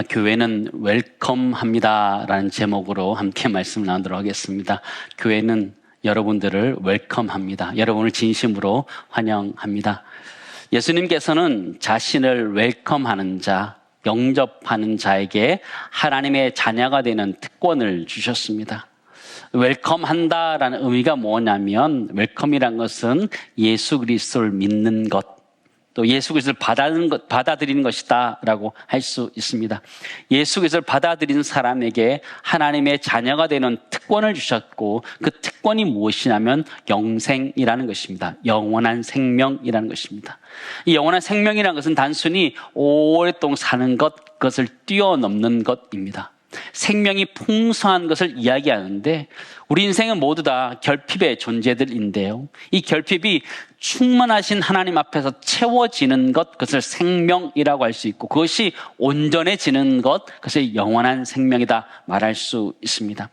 교회는 웰컴합니다라는 제목으로 함께 말씀을 나누도록 하겠습니다. 교회는 여러분들을 웰컴합니다. 여러분을 진심으로 환영합니다. 예수님께서는 자신을 웰컴하는 자, 영접하는 자에게 하나님의 자녀가 되는 특권을 주셨습니다. 웰컴한다라는 의미가 뭐냐면, 웰컴이란 것은 예수 그리스도를 믿는 것, 또 예수 그리스도를 받아들이는 것이다 라고 할 수 있습니다. 예수 그리스도를 받아들인 사람에게 하나님의 자녀가 되는 특권을 주셨고, 그 특권이 무엇이냐면 영생이라는 것입니다. 영원한 생명이라는 것입니다. 이 영원한 생명이라는 것은 단순히 오랫동안 사는 것, 그것을 뛰어넘는 것입니다. 생명이 풍성한 것을 이야기하는데, 우리 인생은 모두 다 결핍의 존재들인데요, 이 결핍이 충만하신 하나님 앞에서 채워지는 것, 그것을 생명이라고 할 수 있고, 그것이 온전해지는 것, 그것을 영원한 생명이다 말할 수 있습니다.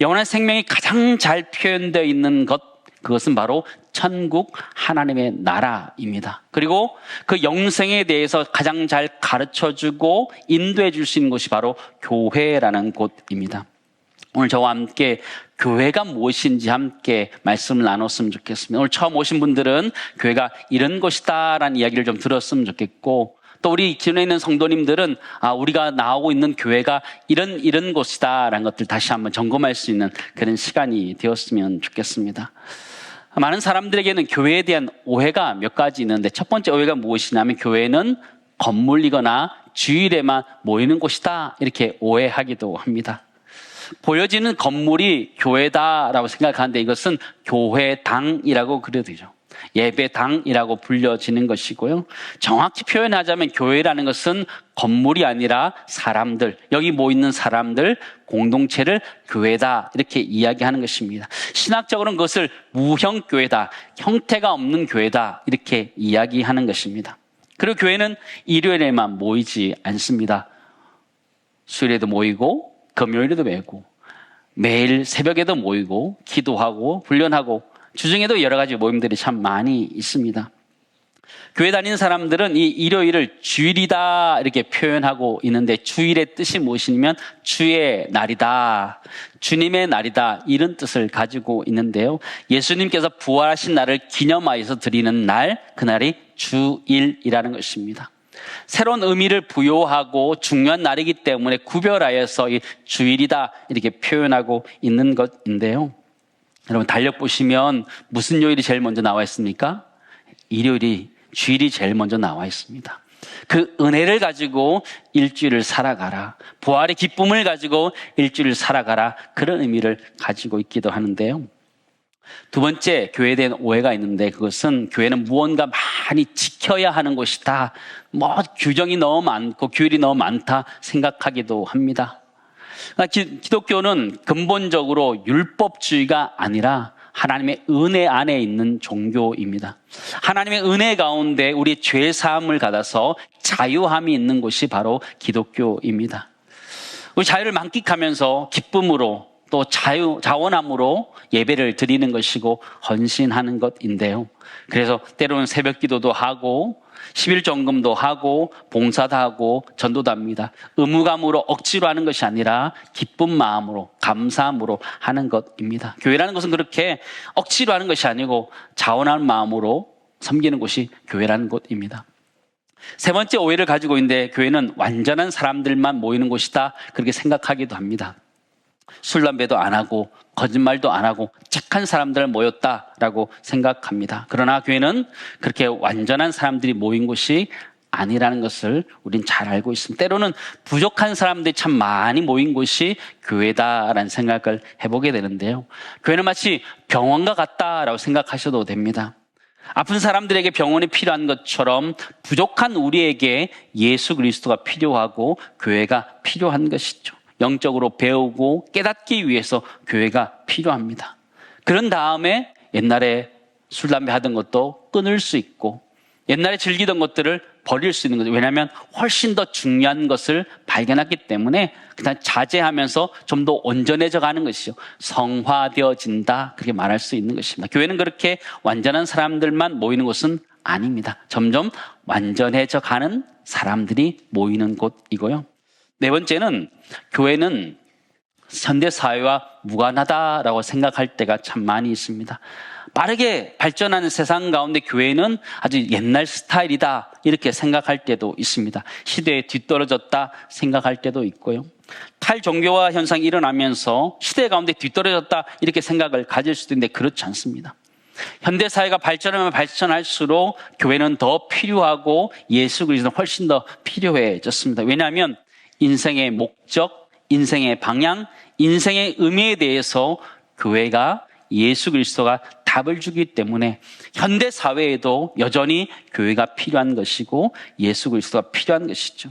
영원한 생명이 가장 잘 표현되어 있는 것, 그것은 바로 천국 하나님의 나라입니다. 그리고 그 영생에 대해서 가장 잘 가르쳐주고 인도해 줄 수 있는 곳이 바로 교회라는 곳입니다. 오늘 저와 함께 교회가 무엇인지 함께 말씀을 나눴으면 좋겠습니다. 오늘 처음 오신 분들은 교회가 이런 곳이다 라는 이야기를 좀 들었으면 좋겠고, 또 우리 기존에 있는 성도님들은 우리가 나오고 있는 교회가 이런 곳이다 라는 것들 다시 한번 점검할 수 있는 그런 시간이 되었으면 좋겠습니다. 많은 사람들에게는 교회에 대한 오해가 몇 가지 있는데, 첫 번째 오해가 무엇이냐면 교회는 건물이거나 주일에만 모이는 곳이다 이렇게 오해하기도 합니다. 보여지는 건물이 교회다라고 생각하는데, 이것은 교회당이라고 그려도 되죠. 예배당이라고 불려지는 것이고요. 정확히 표현하자면 교회라는 것은 건물이 아니라 사람들, 여기 모이는 사람들 공동체를 교회다 이렇게 이야기하는 것입니다. 신학적으로는 그것을 무형교회다, 형태가 없는 교회다 이렇게 이야기하는 것입니다. 그리고 교회는 일요일에만 모이지 않습니다. 수요일에도 모이고 금요일에도 모이고 매일 새벽에도 모이고 기도하고 훈련하고 주중에도 여러 가지 모임들이 참 많이 있습니다. 교회 다니는 사람들은 이 일요일을 주일이다 이렇게 표현하고 있는데, 주일의 뜻이 무엇이냐면 주의 날이다, 주님의 날이다 이런 뜻을 가지고 있는데요, 예수님께서 부활하신 날을 기념하여서 드리는 날, 그날이 주일이라는 것입니다. 새로운 의미를 부여하고 중요한 날이기 때문에 구별하여서 이 주일이다 이렇게 표현하고 있는 것인데요, 여러분 달력 보시면 무슨 요일이 제일 먼저 나와 있습니까? 일요일이, 주일이 제일 먼저 나와 있습니다. 그 은혜를 가지고 일주일을 살아가라, 부활의 기쁨을 가지고 일주일을 살아가라, 그런 의미를 가지고 있기도 하는데요. 두 번째 교회에 대한 오해가 있는데, 그것은 교회는 무언가 많이 지켜야 하는 곳이다, 규정이 너무 많고 규율이 너무 많다 생각하기도 합니다. 기독교는 근본적으로 율법주의가 아니라 하나님의 은혜 안에 있는 종교입니다. 하나님의 은혜 가운데 우리 죄 사함을 받아서 자유함이 있는 곳이 바로 기독교입니다. 우리 자유를 만끽하면서 기쁨으로 또 자원함으로 예배를 드리는 것이고 헌신하는 것인데요, 그래서 때로는 새벽 기도도 하고 11정금도 하고 봉사도 하고 전도도 합니다. 의무감으로 억지로 하는 것이 아니라 기쁜 마음으로 감사함으로 하는 것입니다. 교회라는 것은 그렇게 억지로 하는 것이 아니고 자원하는 마음으로 섬기는 곳이 교회라는 곳입니다. 세 번째 오해를 가지고 있는데, 교회는 완전한 사람들만 모이는 곳이다 그렇게 생각하기도 합니다. 술, 담배도 안 하고 거짓말도 안 하고 착한 사람들 모였다라고 생각합니다. 그러나 교회는 그렇게 완전한 사람들이 모인 곳이 아니라는 것을 우린 잘 알고 있습니다. 때로는 부족한 사람들이 참 많이 모인 곳이 교회다라는 생각을 해보게 되는데요, 교회는 마치 병원과 같다라고 생각하셔도 됩니다. 아픈 사람들에게 병원이 필요한 것처럼 부족한 우리에게 예수 그리스도가 필요하고 교회가 필요한 것이죠. 영적으로 배우고 깨닫기 위해서 교회가 필요합니다. 그런 다음에 옛날에 술, 담배 하던 것도 끊을 수 있고, 옛날에 즐기던 것들을 버릴 수 있는 거죠. 왜냐하면 훨씬 더 중요한 것을 발견했기 때문에 그냥 자제하면서 좀 더 온전해져 가는 것이죠. 성화되어진다 그렇게 말할 수 있는 것입니다. 교회는 그렇게 완전한 사람들만 모이는 곳은 아닙니다. 점점 완전해져 가는 사람들이 모이는 곳이고요. 네 번째는 교회는 현대사회와 무관하다라고 생각할 때가 참 많이 있습니다. 빠르게 발전하는 세상 가운데 교회는 아주 옛날 스타일이다 이렇게 생각할 때도 있습니다. 시대에 뒤떨어졌다 생각할 때도 있고요. 탈종교화 현상이 일어나면서 시대 가운데 뒤떨어졌다 이렇게 생각을 가질 수도 있는데 그렇지 않습니다. 현대사회가 발전하면 발전할수록 교회는 더 필요하고 예수 그리스도는 훨씬 더 필요해졌습니다. 왜냐하면 인생의 목적, 인생의 방향, 인생의 의미에 대해서 교회가 예수 그리스도가 답을 주기 때문에 현대사회에도 여전히 교회가 필요한 것이고 예수 그리스도가 필요한 것이죠.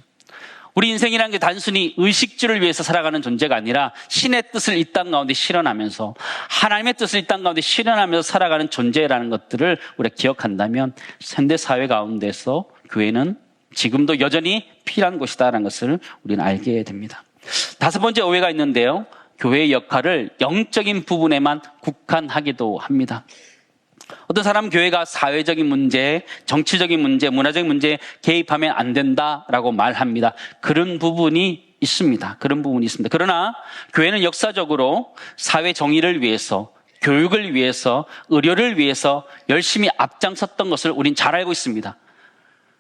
우리 인생이라는 게 단순히 의식주를 위해서 살아가는 존재가 아니라 신의 뜻을 이 땅 가운데 실현하면서 하나님의 뜻을 이 땅 가운데 실현하면서 살아가는 존재라는 것들을 우리가 기억한다면 현대사회 가운데서 교회는 지금도 여전히 필요한 곳이다라는 것을 우리는 알게 됩니다. 다섯 번째 오해가 있는데요. 교회의 역할을 영적인 부분에만 국한하기도 합니다. 어떤 사람은 교회가 사회적인 문제, 정치적인 문제, 문화적인 문제에 개입하면 안 된다라고 말합니다. 그런 부분이 있습니다. 그러나 교회는 역사적으로 사회 정의를 위해서, 교육을 위해서, 의료를 위해서 열심히 앞장섰던 것을 우린 잘 알고 있습니다.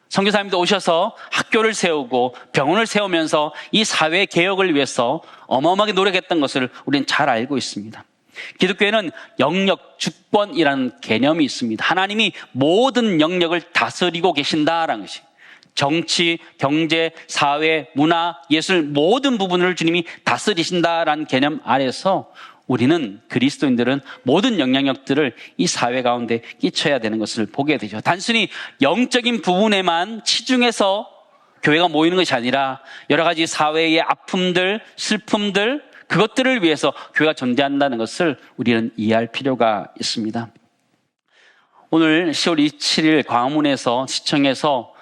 선교사님도 오셔서 학교를 세우고 병원을 세우면서 이 사회 개혁을 위해서 어마어마하게 노력했던 것을 우리는 잘 알고 있습니다. 기독교에는 영역 주권이라는 개념이 있습니다. 하나님이 모든 영역을 다스리고 계신다라는 것이 정치, 경제, 사회, 문화, 예술 모든 부분을 주님이 다스리신다라는 개념 아래서 우리는 그리스도인들은 모든 영향력들을 이 사회 가운데 끼쳐야 되는 것을 보게 되죠. 단순히 영적인 부분에만 치중해서 교회가 모이는 것이 아니라 여러 가지 사회의 아픔들, 슬픔들 그것들을 위해서 교회가 존재한다는 것을 우리는 이해할 필요가 있습니다. 오늘 10월 27일 광화문에서 시청에서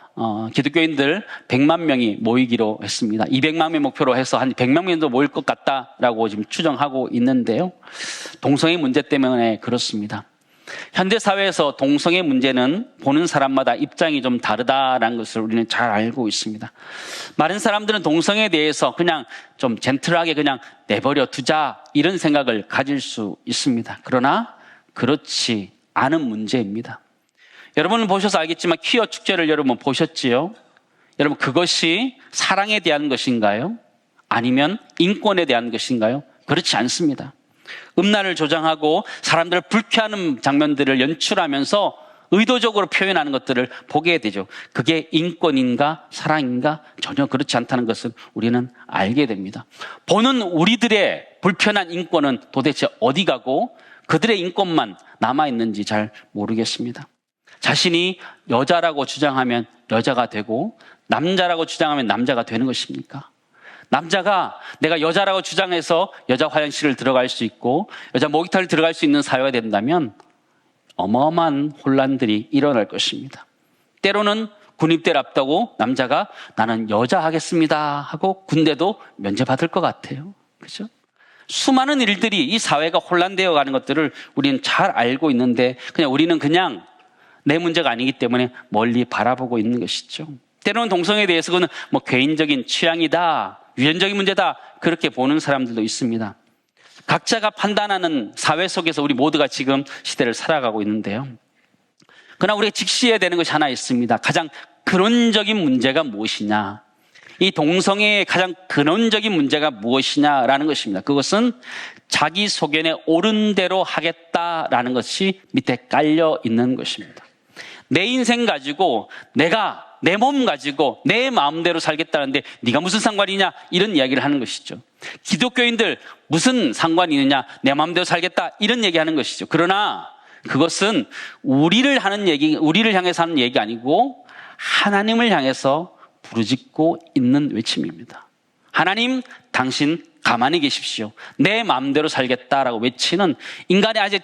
기독교인들 100만 명이 모이기로 했습니다. 200만 명 목표로 해서 한 100만 명도 모일 것 같다라고 지금 추정하고 있는데요. 동성애 문제 때문에 그렇습니다. 현대사회에서 동성애 문제는 보는 사람마다 입장이 좀 다르다라는 것을 우리는 잘 알고 있습니다. 많은 사람들은 동성애에 대해서 그냥 좀 젠틀하게 그냥 내버려 두자 이런 생각을 가질 수 있습니다. 그러나 그렇지 않은 문제입니다. 여러분은 보셔서 알겠지만 퀴어 축제를 여러분 보셨지요? 여러분 그것이 사랑에 대한 것인가요? 아니면 인권에 대한 것인가요? 그렇지 않습니다. 음란을 조장하고 사람들을 불쾌하는 장면들을 연출하면서 의도적으로 표현하는 것들을 보게 되죠. 그게 인권인가 사랑인가? 전혀 그렇지 않다는 것을 우리는 알게 됩니다. 보는 우리들의 불편한 인권은 도대체 어디 가고 그들의 인권만 남아있는지 잘 모르겠습니다. 자신이 여자라고 주장하면 여자가 되고 남자라고 주장하면 남자가 되는 것입니까? 남자가 내가 여자라고 주장해서 여자 화장실을 들어갈 수 있고 여자 목욕탕을 들어갈 수 있는 사회가 된다면 어마어마한 혼란들이 일어날 것입니다. 때로는 군입대를 앞두고 남자가 나는 여자 하겠습니다 하고 군대도 면제받을 것 같아요. 그렇죠? 수많은 일들이 이 사회가 혼란되어 가는 것들을 우리는 잘 알고 있는데 우리는 그냥 내 문제가 아니기 때문에 멀리 바라보고 있는 것이죠. 때로는 동성애에 대해서 그는 개인적인 취향이다, 유전적인 문제다 그렇게 보는 사람들도 있습니다. 각자가 판단하는 사회 속에서 우리 모두가 지금 시대를 살아가고 있는데요. 그러나 우리가 직시해야 되는 것이 하나 있습니다. 가장 근원적인 문제가 무엇이냐? 이 동성애의 가장 근원적인 문제가 무엇이냐라는 것입니다. 그것은 자기 소견에 옳은 대로 하겠다라는 것이 밑에 깔려 있는 것입니다. 내 인생 가지고 내가 내 몸 가지고 내 마음대로 살겠다는데 네가 무슨 상관이냐 이런 이야기를 하는 것이죠. 기독교인들 무슨 상관이 있느냐 내 마음대로 살겠다 이런 얘기하는 것이죠. 그러나 그것은 우리를 향해서 하는 얘기 아니고 하나님을 향해서 부르짖고 있는 외침입니다. 하나님 당신 가만히 계십시오. 내 마음대로 살겠다라고 외치는 인간의 아주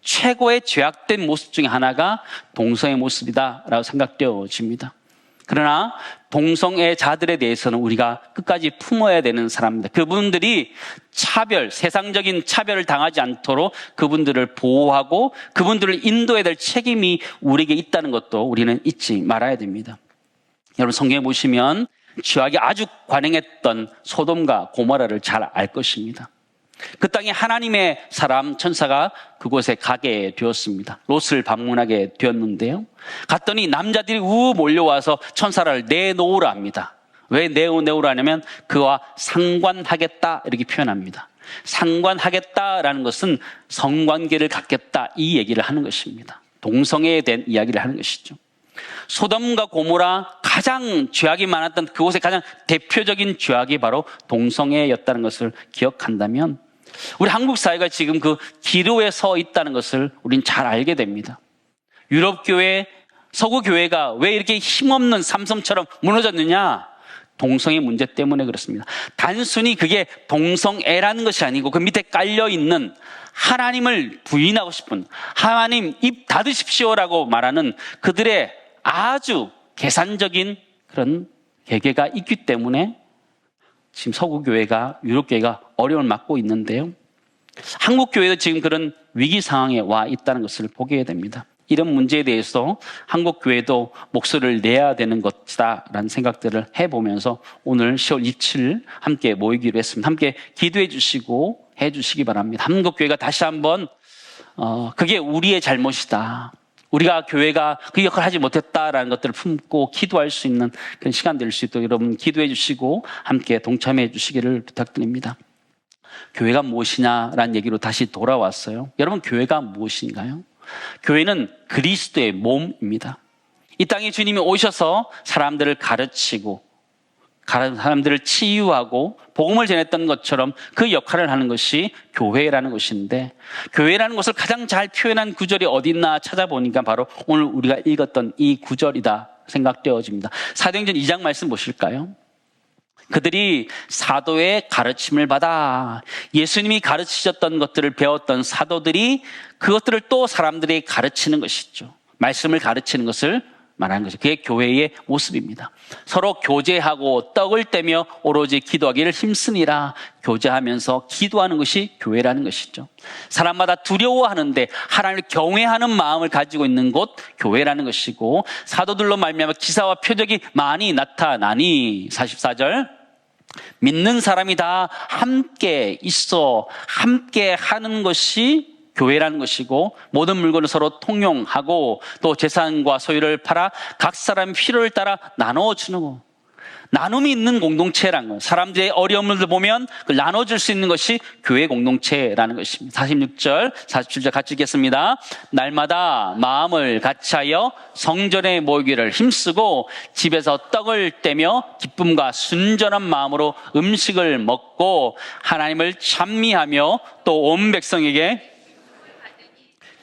최고의 죄악된 모습 중에 하나가 동성애 모습이다라고 생각되어집니다. 그러나 동성애자들에 대해서는 우리가 끝까지 품어야 되는 사람입니다. 그분들이 세상적인 차별을 당하지 않도록 그분들을 보호하고 그분들을 인도해야 될 책임이 우리에게 있다는 것도 우리는 잊지 말아야 됩니다. 여러분 성경에 보시면 죄악이 아주 관행했던 소돔과 고모라를 잘 알 것입니다. 그 땅에 하나님의 사람 천사가 그곳에 가게 되었습니다. 롯을 방문하게 되었는데요. 갔더니 남자들이 몰려와서 천사를 내놓으라 합니다. 왜 내놓으라 하냐면 그와 상관하겠다 이렇게 표현합니다. 상관하겠다라는 것은 성관계를 갖겠다 이 얘기를 하는 것입니다. 동성애에 대한 이야기를 하는 것이죠. 소돔과 고모라 가장 죄악이 많았던 그곳의 가장 대표적인 죄악이 바로 동성애였다는 것을 기억한다면 우리 한국 사회가 지금 그 기로에 서 있다는 것을 우린 잘 알게 됩니다. 유럽 교회, 서구 교회가 왜 이렇게 힘없는 삼섬처럼 무너졌느냐? 동성애 문제 때문에 그렇습니다. 단순히 그게 동성애라는 것이 아니고 그 밑에 깔려있는 하나님을 부인하고 싶은 하나님 입 닫으십시오라고 말하는 그들의 아주 계산적인 그런 계계가 있기 때문에 지금 서구 교회가 유럽 교회가 어려움을 맞고 있는데요. 한국 교회도 지금 그런 위기 상황에 와 있다는 것을 보게 됩니다. 이런 문제에 대해서 한국 교회도 목소리를 내야 되는 것이다라는 생각들을 해보면서 오늘 10월 27일 함께 모이기로 했습니다. 함께 기도해 주시고 해주시기 바랍니다. 한국 교회가 다시 한번 그게 우리의 잘못이다. 우리가 교회가 그 역할을 하지 못했다라는 것들을 품고 기도할 수 있는 그런 시간 될 수 있도록 여러분 기도해 주시고 함께 동참해 주시기를 부탁드립니다. 교회가 무엇이냐라는 얘기로 다시 돌아왔어요. 여러분 교회가 무엇인가요? 교회는 그리스도의 몸입니다. 이 땅에 주님이 오셔서 사람들을 가르치고 사람들을 치유하고 복음을 전했던 것처럼 그 역할을 하는 것이 교회라는 것인데 교회라는 것을 가장 잘 표현한 구절이 어디 있나 찾아보니까 바로 오늘 우리가 읽었던 이 구절이다 생각되어집니다. 사도행전 2장 말씀 보실까요? 그들이 사도의 가르침을 받아 예수님이 가르치셨던 것들을 배웠던 사도들이 그것들을 또 사람들이 가르치는 것이죠. 말씀을 가르치는 것을 말하는 것이죠. 그게 교회의 모습입니다. 서로 교제하고 떡을 떼며 오로지 기도하기를 힘쓰니라. 교제하면서 기도하는 것이 교회라는 것이죠. 사람마다 두려워하는데 하나님을 경외하는 마음을 가지고 있는 곳 교회라는 것이고 사도들로 말미암아 기사와 표적이 많이 나타나니 44절 믿는 사람이 다 함께 있어 함께 하는 것이 교회라는 것이고 모든 물건을 서로 통용하고 또 재산과 소유를 팔아 각 사람 필요를 따라 나눠주는 거. 나눔이 있는 공동체라는 거예요. 사람들의 어려움을 보면 그걸 나눠줄 수 있는 것이 교회 공동체라는 것입니다. 46절, 47절 같이 읽겠습니다. 날마다 마음을 같이하여 성전에 모이기를 힘쓰고 집에서 떡을 떼며 기쁨과 순전한 마음으로 음식을 먹고 하나님을 찬미하며 또 온 백성에게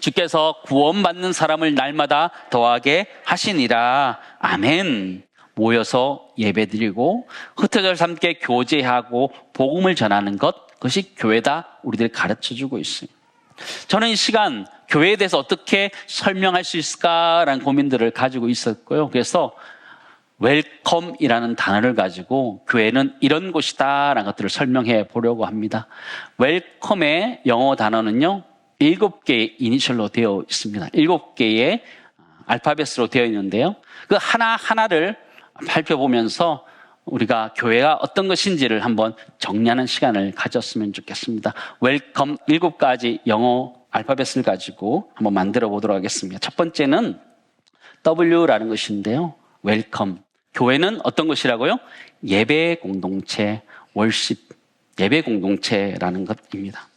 주께서 구원받는 사람을 날마다 더하게 하시니라. 아멘. 모여서 예배드리고 흩어져 함께 교제하고 복음을 전하는 것, 그것이 교회다 우리들 가르쳐주고 있어요. 저는 이 시간 교회에 대해서 어떻게 설명할 수 있을까라는 고민들을 가지고 있었고요. 그래서 웰컴이라는 단어를 가지고 교회는 이런 곳이다라는 것들을 설명해 보려고 합니다. 웰컴의 영어 단어는요 7개의 이니셜로 되어 있습니다. 7개의 알파벳으로 되어 있는데요. 그 하나하나를 살펴보면서 우리가 교회가 어떤 것인지를 한번 정리하는 시간을 가졌으면 좋겠습니다. 웰컴 7가지 영어 알파벳을 가지고 한번 만들어 보도록 하겠습니다. 첫 번째는 W라는 것인데요. 웰컴. 교회는 어떤 것이라고요? 예배 공동체, 월십, 예배 공동체라는 것입니다.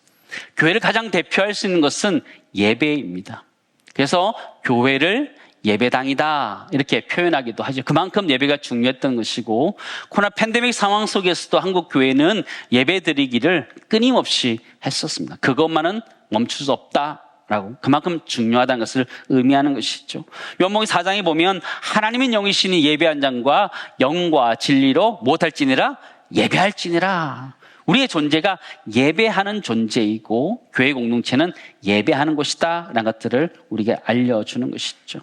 교회를 가장 대표할 수 있는 것은 예배입니다. 그래서 교회를 예배당이다 이렇게 표현하기도 하죠. 그만큼 예배가 중요했던 것이고 코로나 팬데믹 상황 속에서도 한국 교회는 예배 드리기를 끊임없이 했었습니다. 그것만은 멈출 수 없다라고 그만큼 중요하다는 것을 의미하는 것이죠. 요한복음 4장에 보면 하나님은 영이시니 예배한 자과 영과 진리로 무엇할지니라 예배할지니라. 우리의 존재가 예배하는 존재이고 교회 공동체는 예배하는 곳이다 라는 것들을 우리에게 알려주는 것이죠.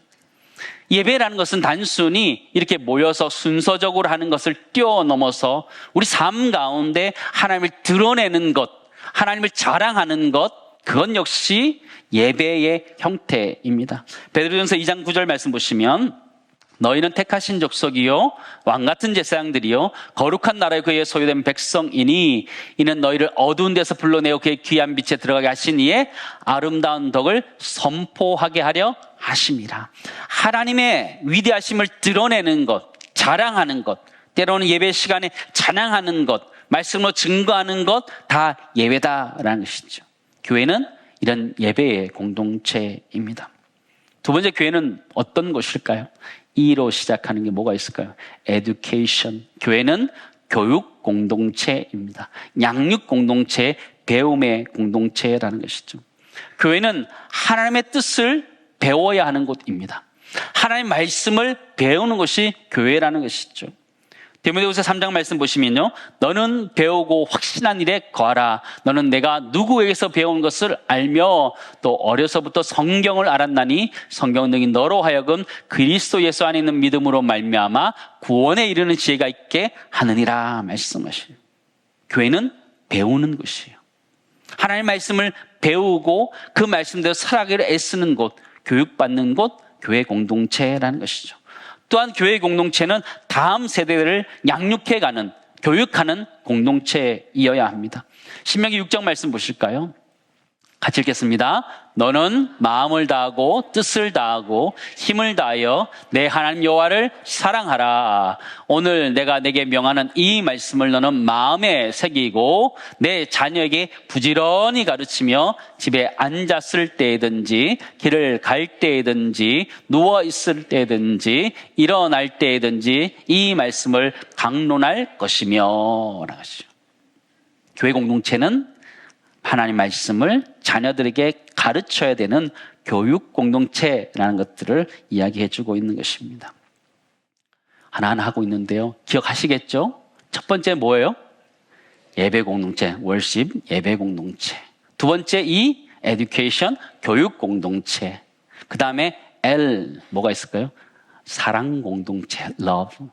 예배라는 것은 단순히 이렇게 모여서 순서적으로 하는 것을 뛰어넘어서 우리 삶 가운데 하나님을 드러내는 것, 하나님을 자랑하는 것, 그건 역시 예배의 형태입니다. 베드로전서 2장 9절 말씀 보시면 너희는 택하신 족속이요 왕같은 제사장들이요 거룩한 나라의 그의 소유된 백성이니 이는 너희를 어두운 데서 불러내어 그의 귀한 빛에 들어가게 하신 이의 아름다운 덕을 선포하게 하려 하심이라. 하나님의 위대하심을 드러내는 것, 자랑하는 것, 때로는 예배 시간에 찬양하는 것, 말씀으로 증거하는 것 다 예배다라는 것이죠. 교회는 이런 예배의 공동체입니다. 두 번째, 교회는 어떤 곳일까요? E로 시작하는 게 뭐가 있을까요? Education. 교회는 교육 공동체입니다. 양육 공동체, 배움의 공동체라는 것이죠. 교회는 하나님의 뜻을 배워야 하는 곳입니다. 하나님의 말씀을 배우는 것이 교회라는 것이죠. 디모데후서 3장 말씀 보시면요, 너는 배우고 확신한 일에 거하라. 너는 내가 누구에게서 배운 것을 알며 또 어려서부터 성경을 알았나니 성경 능히 너로 하여금 그리스도 예수 안에 있는 믿음으로 말미암아 구원에 이르는 지혜가 있게 하느니라 말씀하시요. 교회는 배우는 곳이에요. 하나님의 말씀을 배우고 그 말씀대로 살아가기를 애쓰는 곳, 교육받는 곳, 교회 공동체라는 것이죠. 또한 교회 공동체는 다음 세대를 양육해가는, 교육하는 공동체이어야 합니다. 신명기 6장 말씀 보실까요? 같이 읽겠습니다. 너는 마음을 다하고 뜻을 다하고 힘을 다하여 내 하나님 여호와를 사랑하라. 오늘 내가 내게 명하는 이 말씀을 너는 마음에 새기고 내 자녀에게 부지런히 가르치며 집에 앉았을 때든지 길을 갈 때든지 누워 있을 때든지 일어날 때든지 이 말씀을 강론할 것이며 라고하시죠. 교회 공동체는 하나님 말씀을 자녀들에게 가르쳐야 되는 교육 공동체라는 것들을 이야기해 주고 있는 것입니다. 하나하나 하고 있는데요. 기억하시겠죠? 첫 번째 뭐예요? 예배 공동체, 월십 예배 공동체. 두 번째 이 에듀케이션, 교육 공동체. 그 다음에 L, 뭐가 있을까요? 사랑 공동체, love.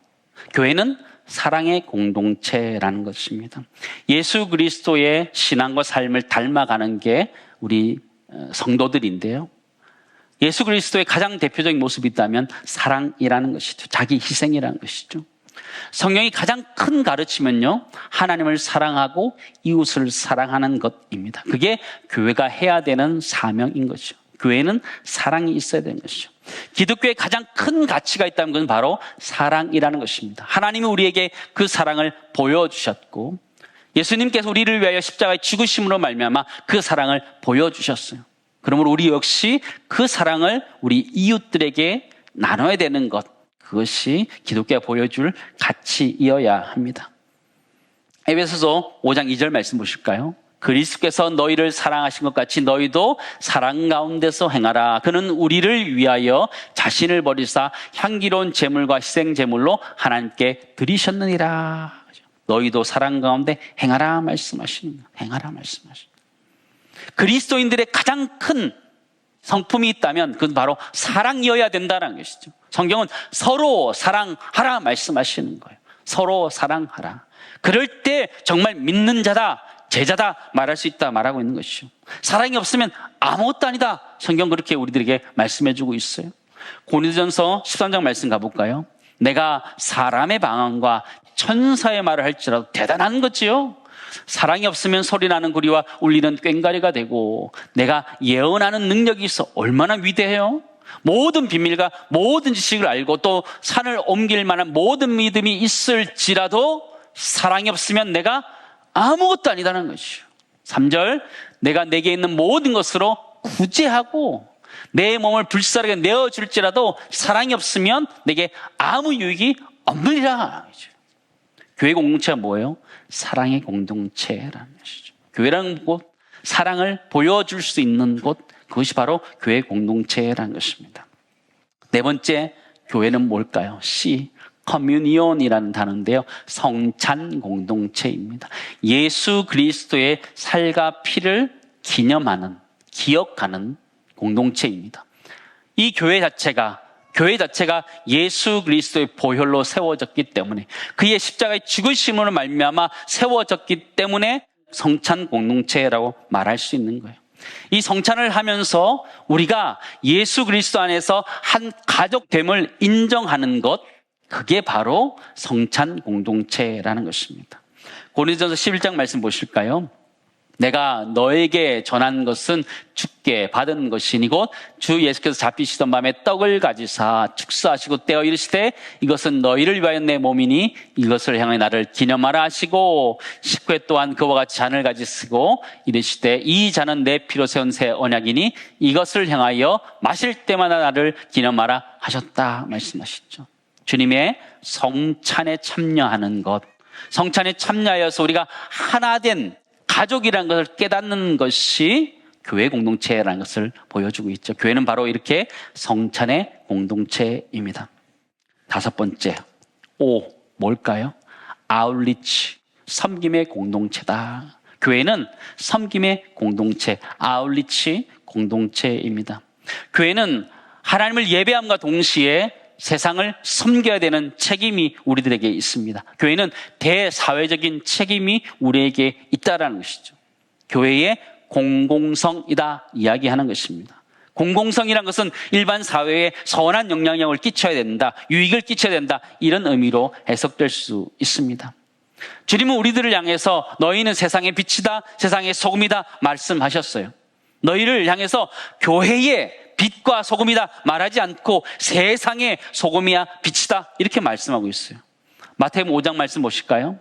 교회는 사랑의 공동체라는 것입니다. 예수 그리스도의 신앙과 삶을 닮아가는 게 우리 성도들인데요. 예수 그리스도의 가장 대표적인 모습이 있다면 사랑이라는 것이죠. 자기 희생이라는 것이죠. 성경이 가장 큰 가르침은요, 하나님을 사랑하고 이웃을 사랑하는 것입니다. 그게 교회가 해야 되는 사명인 것이죠. 교회는 사랑이 있어야 되는 것이죠. 기독교의 가장 큰 가치가 있다는 것은 바로 사랑이라는 것입니다. 하나님이 우리에게 그 사랑을 보여주셨고 예수님께서 우리를 위하여 십자가에 죽으심으로 말미암아 그 사랑을 보여주셨어요. 그러므로 우리 역시 그 사랑을 우리 이웃들에게 나눠야 되는 것, 그것이 기독교가 보여줄 가치이어야 합니다. 에베소서 5장 2절 말씀 보실까요? 그리스도께서 너희를 사랑하신 것 같이 너희도 사랑 가운데서 행하라. 그는 우리를 위하여 자신을 버리사 향기로운 제물과 희생 제물로 하나님께 드리셨느니라. 너희도 사랑 가운데 행하라 말씀하시는 거예요. 행하라 말씀하시는 거예요. 그리스도인들의 가장 큰 성품이 있다면 그건 바로 사랑이어야 된다는 것이죠. 성경은 서로 사랑하라 말씀하시는 거예요. 서로 사랑하라. 그럴 때 정말 믿는 자다, 제자다 말할 수 있다 말하고 있는 것이죠. 사랑이 없으면 아무것도 아니다. 성경 그렇게 우리들에게 말씀해주고 있어요. 고린도전서 13장 말씀 가볼까요? 내가 사람의 방언과 천사의 말을 할지라도 대단한 거지요. 사랑이 없으면 소리나는 구리와 울리는 꽹과리가 되고 내가 예언하는 능력이 있어 얼마나 위대해요. 모든 비밀과 모든 지식을 알고 또 산을 옮길 만한 모든 믿음이 있을지라도 사랑이 없으면 내가 아무것도 아니다는 것이죠. 3절 내가 내게 있는 모든 것으로 구제하고 내 몸을 불사르게 내어줄지라도 사랑이 없으면 내게 아무 유익이 없느니라. 교회 공동체가 뭐예요? 사랑의 공동체라는 것이죠. 교회라는 곳, 사랑을 보여줄 수 있는 곳, 그것이 바로 교회 공동체라는 것입니다. 네 번째, 교회는 뭘까요? C, 커뮤니온이라는 단어인데요. 성찬 공동체입니다. 예수 그리스도의 살과 피를 기념하는, 기억하는 공동체입니다. 이 교회 자체가 예수 그리스도의 보혈로 세워졌기 때문에 그의 십자가의 죽으심으로 말미암아 세워졌기 때문에 성찬 공동체라고 말할 수 있는 거예요. 이 성찬을 하면서 우리가 예수 그리스도 안에서 한 가족됨을 인정하는 것, 그게 바로 성찬 공동체라는 것입니다. 고린도전서 11장 말씀 보실까요? 내가 너에게 전한 것은 주께 받은 것이니 곧 주 예수께서 잡히시던 밤에 떡을 가지사 축사하시고 떼어 이르시되 이것은 너희를 위하여 내 몸이니 이것을 향해 나를 기념하라 하시고 19회 또한 그와 같이 잔을 가지시고 이르시되 이 잔은 내 피로 세운 새 언약이니 이것을 향하여 마실 때마다 나를 기념하라 하셨다 말씀하시죠. 주님의 성찬에 참여하는 것, 성찬에 참여하여서 우리가 하나 된 가족이라는 것을 깨닫는 것이 교회 공동체라는 것을 보여주고 있죠. 교회는 바로 이렇게 성찬의 공동체입니다. 5번째, 뭘까요? 아울리치, 섬김의 공동체다. 교회는 섬김의 공동체, 아울리치 공동체입니다. 교회는 하나님을 예배함과 동시에 세상을 섬겨야 되는 책임이 우리들에게 있습니다. 교회는 대사회적인 책임이 우리에게 있다는 것이죠. 교회의 공공성이다 이야기하는 것입니다. 공공성이란 것은 일반 사회에 선한 영향력을 끼쳐야 된다, 유익을 끼쳐야 된다, 이런 의미로 해석될 수 있습니다. 주님은 우리들을 향해서 너희는 세상의 빛이다, 세상의 소금이다 말씀하셨어요. 너희를 향해서 교회의 빛과 소금이다 말하지 않고 세상의 소금이야 빛이다 이렇게 말씀하고 있어요. 마태복음 5장 말씀 보실까요?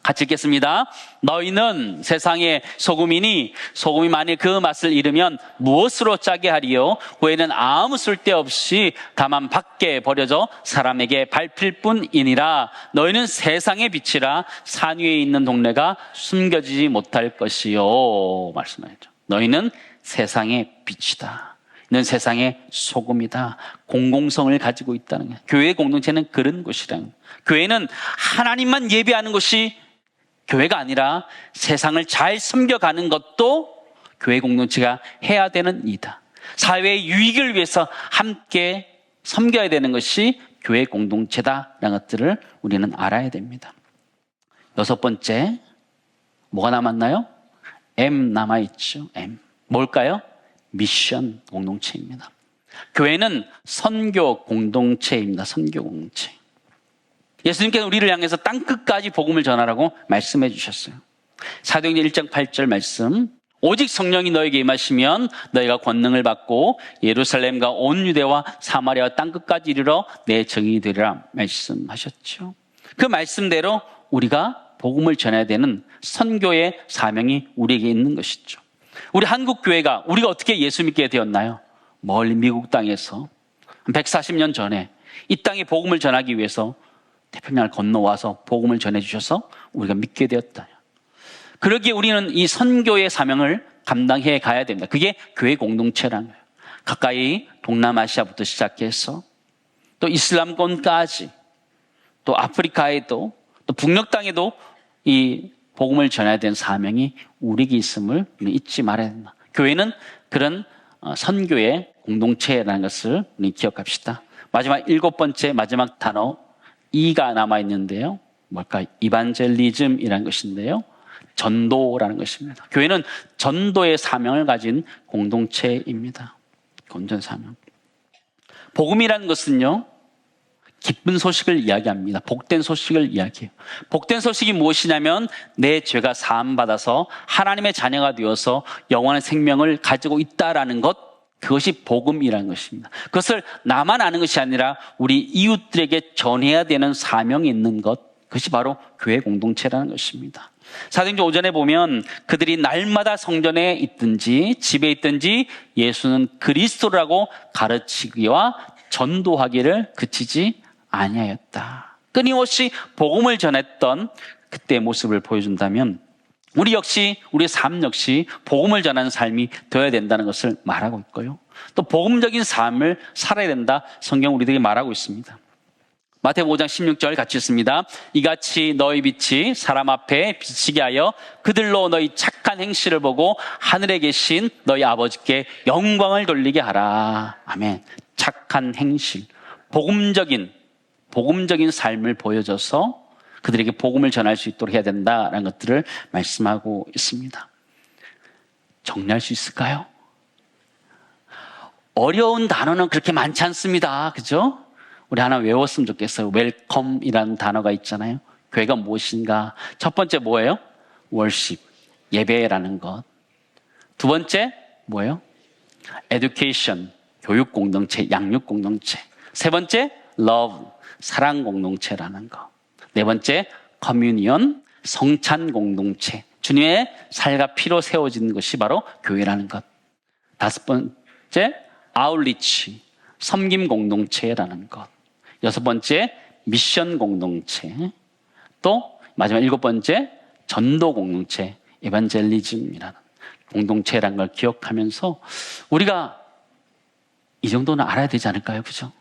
같이 읽겠습니다. 너희는 세상의 소금이니 소금이 만일 그 맛을 잃으면 무엇으로 짜게 하리요? 후에는 아무 쓸데없이 다만 밖에 버려져 사람에게 밟힐 뿐이니라. 너희는 세상의 빛이라 산 위에 있는 동네가 숨겨지지 못할 것이요 말씀하셨죠. 너희는 세상의 빛이다. 너는 세상의 소금이다. 공공성을 가지고 있다는 거예요. 교회의 공동체는 그런 곳이라는 거예요. 교회는 하나님만 예배하는 것이 교회가 아니라 세상을 잘 섬겨가는 것도 교회 공동체가 해야 되는 일이다. 사회의 유익을 위해서 함께 섬겨야 되는 것이 교회 공동체다라는 것들을 우리는 알아야 됩니다. 6번째, 뭐가 남았나요? M 남아있죠. M. 뭘까요? 미션 공동체입니다. 교회는 선교 공동체입니다. 선교 공동체. 예수님께서 우리를 향해서 땅끝까지 복음을 전하라고 말씀해 주셨어요. 사도행전 1장 8절 말씀, 오직 성령이 너에게 임하시면 너희가 권능을 받고 예루살렘과 온 유대와 사마리아와 땅끝까지 이르러 내 증인이 되리라 말씀하셨죠. 그 말씀대로 우리가 복음을 전해야 되는 선교의 사명이 우리에게 있는 것이죠. 우리 한국 교회가 우리가 어떻게 예수 믿게 되었나요? 멀리 미국 땅에서 140년 전에 이 땅에 복음을 전하기 위해서 태평양을 건너와서 복음을 전해주셔서 우리가 믿게 되었다. 그러기에 우리는 이 선교의 사명을 감당해 가야 됩니다. 그게 교회 공동체라는 거예요. 가까이 동남아시아부터 시작해서 또 이슬람권까지 또 아프리카에도 또 북녘 땅에도 이 복음을 전해야 되는 사명이 우리에게 있음을 잊지 말아야 된다. 교회는 그런 선교의 공동체라는 것을 우리 기억합시다. 마지막 7번째 마지막 단어 E가 남아있는데요. 뭘까? 이반젤리즘이라는 것인데요. 전도라는 것입니다. 교회는 전도의 사명을 가진 공동체입니다. 건전 사명. 복음이라는 것은요, 기쁜 소식을 이야기합니다. 복된 소식을 이야기해요. 복된 소식이 무엇이냐면 내 죄가 사함받아서 하나님의 자녀가 되어서 영원한 생명을 가지고 있다라는 것, 그것이 복음이라는 것입니다. 그것을 나만 아는 것이 아니라 우리 이웃들에게 전해야 되는 사명이 있는 것, 그것이 바로 교회 공동체라는 것입니다. 사도행전 5장에 보면 그들이 날마다 성전에 있든지 집에 있든지 예수는 그리스도라고 가르치기와 전도하기를 그치지 아니하였다. 끊임없이 복음을 전했던 그때의 모습을 보여준다면 우리 역시, 우리의 삶 역시 복음을 전하는 삶이 되어야 된다는 것을 말하고 있고요. 또 복음적인 삶을 살아야 된다. 성경 우리들이 말하고 있습니다. 마태복음 5장 16절 같이 읽습니다. 이같이 너희 빛이 사람 앞에 비치게 하여 그들로 너희 착한 행실을 보고 하늘에 계신 너희 아버지께 영광을 돌리게 하라. 아멘. 착한 행실, 복음적인 삶을 보여줘서 그들에게 복음을 전할 수 있도록 해야 된다라는 것들을 말씀하고 있습니다. 정리할 수 있을까요? 어려운 단어는 그렇게 많지 않습니다. 그죠? 우리 하나 외웠으면 좋겠어요. 웰컴이라는 단어가 있잖아요. 교회가 무엇인가? 첫 번째 뭐예요? 월십, 예배라는 것. 두 번째 뭐예요? education, 교육 공동체, 양육 공동체. 세 번째 love, 사랑 공동체라는 것. 네 번째 communion, 성찬 공동체. 주님의 살과 피로 세워진 것이 바로 교회라는 것. 다섯 번째 outreach, 섬김 공동체라는 것. 여섯 번째 미션 공동체. 또 마지막 일곱 번째 전도 공동체, 에반젤리즘이라는 공동체라는 걸 기억하면서 우리가 이 정도는 알아야 되지 않을까요? 그죠?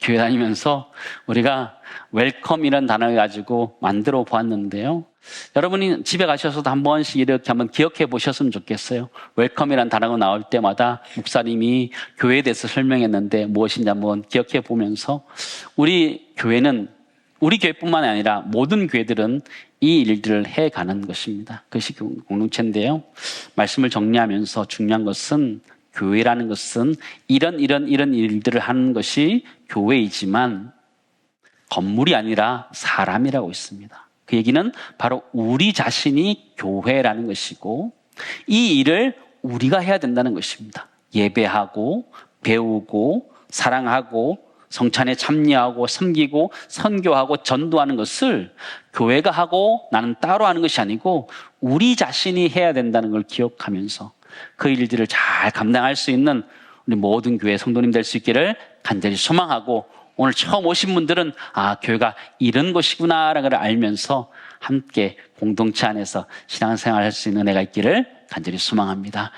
교회 다니면서 우리가 웰컴이라는 단어를 가지고 만들어 보았는데요. 여러분이 집에 가셔서도 한 번씩 이렇게 한번 기억해 보셨으면 좋겠어요. 웰컴이라는 단어가 나올 때마다 목사님이 교회에 대해서 설명했는데 무엇인지 한번 기억해 보면서 우리 교회는 우리 교회뿐만 아니라 모든 교회들은 이 일들을 해가는 것입니다. 그것이 공동체인데요. 말씀을 정리하면서 중요한 것은 교회라는 것은 이런 일들을 하는 것이 교회이지만 건물이 아니라 사람이라고 있습니다. 그 얘기는 바로 우리 자신이 교회라는 것이고 이 일을 우리가 해야 된다는 것입니다. 예배하고 배우고 사랑하고 성찬에 참여하고 섬기고 선교하고 전도하는 것을 교회가 하고 나는 따로 하는 것이 아니고 우리 자신이 해야 된다는 걸 기억하면서 그 일들을 잘 감당할 수 있는 우리 모든 교회 성도님 될 수 있기를 간절히 소망하고 오늘 처음 오신 분들은 교회가 이런 곳이구나라는 걸 알면서 함께 공동체 안에서 신앙생활 할 수 있는 은혜가 있기를 간절히 소망합니다.